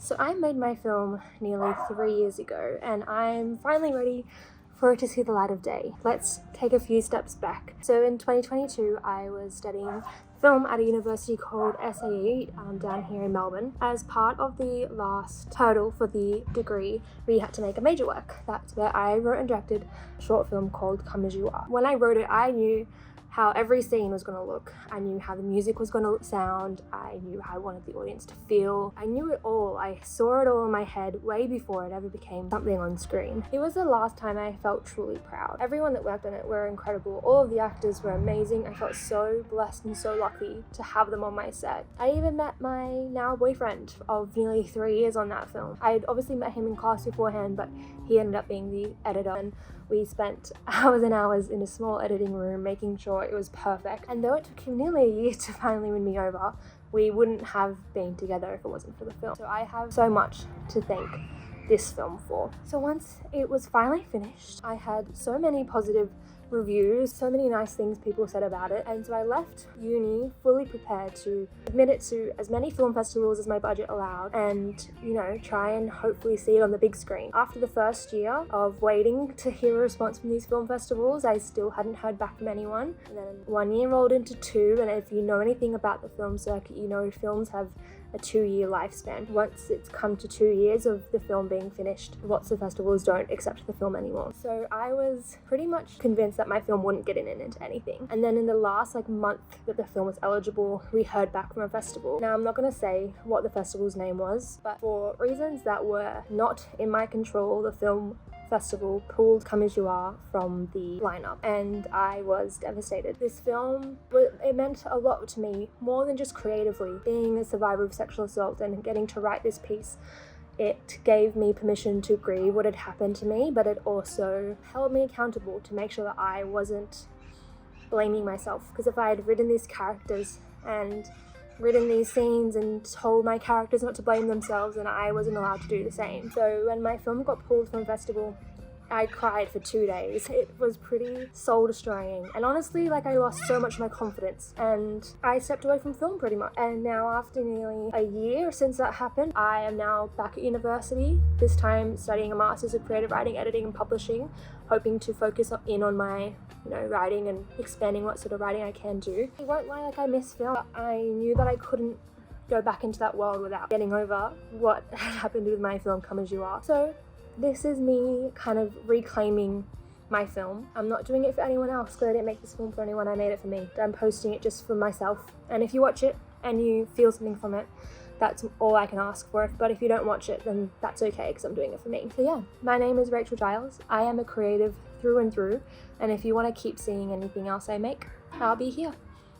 So I made my film nearly 3 years ago and I'm finally ready for it to see the light of day. Let's take a few steps back. So in 2022, I was studying film at a university called SAE down here in Melbourne. As part of the last hurdle for the degree, we had to make a major work. That's where I wrote and directed a short film called Come As You Are. When I wrote it, I knew how every scene was going to look. I knew how the music was going to sound. I knew how I wanted the audience to feel. I knew it all. I saw it all in my head way before it ever became something on screen. It was the last time I felt truly proud. Everyone that worked on it were incredible. All of the actors were amazing. I felt so blessed and so lucky to have them on my set. I even met my now boyfriend of nearly 3 years on that film. I had obviously met him in class beforehand, but he ended up being the editor, and we spent hours and hours in a small editing room making sure it was perfect. And though it took him nearly a year to finally win me over, we wouldn't have been together if it wasn't for the film. So I have so much to thank this film for. So once it was finally finished, I had so many positive reviews, so many nice things people said about it, and so I left uni fully prepared to admit it to as many film festivals as my budget allowed and, try and hopefully see it on the big screen. After the first year of waiting to hear a response from these film festivals, I still hadn't heard back from anyone. And then 1 year rolled into 2, and if you know anything about the film circuit, films have a 2-year lifespan. Once it's come to 2 years of the film being finished, lots of festivals don't accept the film anymore. So I was pretty much convinced that my film wouldn't get into anything. And then in the last month that the film was eligible, we heard back from a festival. Now I'm not going to say what the festival's name was, but for reasons that were not in my control, the film festival pulled Come As You Are from the lineup, and I was devastated. This film, it meant a lot to me, more than just creatively. Being a survivor of sexual assault and getting to write this piece, it gave me permission to grieve what had happened to me, but it also held me accountable to make sure that I wasn't blaming myself. Because if I had written these characters and written these scenes and told my characters not to blame themselves, and I wasn't allowed to do the same. So when my film got pulled from a festival, I cried for 2 days. It was pretty soul destroying, and honestly, I lost so much of my confidence and I stepped away from film pretty much. And now after nearly a year since that happened, I am now back at university, this time studying a master's of creative writing, editing and publishing, hoping to focus in on my writing and expanding what sort of writing I can do. I won't lie, I miss film, but I knew that I couldn't go back into that world without getting over what had happened with my film Come As You Are. So this is me kind of reclaiming my film. I'm not doing it for anyone else because I didn't make this film for anyone. I made it for me. I'm posting it just for myself. And if you watch it and you feel something from it, that's all I can ask for. But if you don't watch it, then that's okay because I'm doing it for me. So yeah, my name is Rachel Giles. I am a creative through and through. And if you want to keep seeing anything else I make, I'll be here.